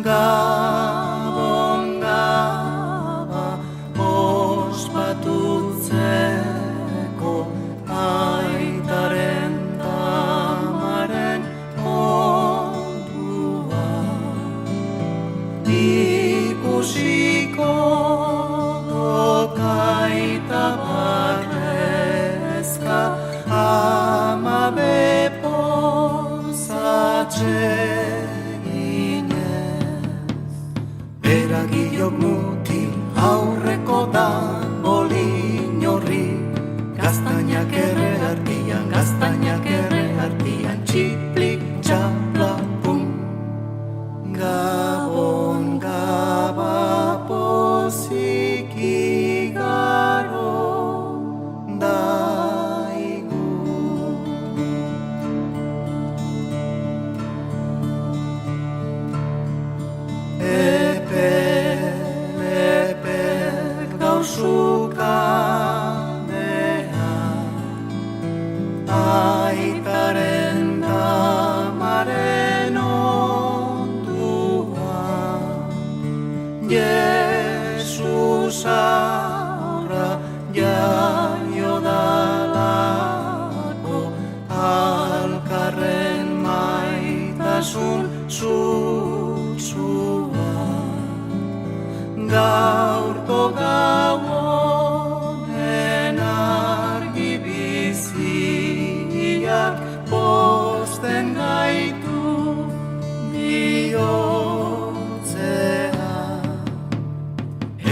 Gabon gaba ospatutzeko aitaren tamaren kontua ikusiko dokaita barrezka ama bepozatxe Beragilok mutil aurreko da bolin horri Gaztainak erre artian txiplik txapla pum Gabon gaba pozik igaro daigu Aitaren tamaren ondua Jesus aurra jaio dalako alkarren maitasun zutsua gaurko gau honen argi biziak pozten gaitu bihotzean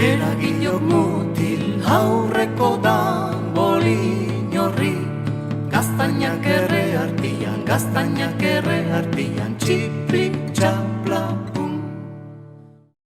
Eragilok mutil aurreko dan bolin horri Gaztainak erre artian txiplik txapla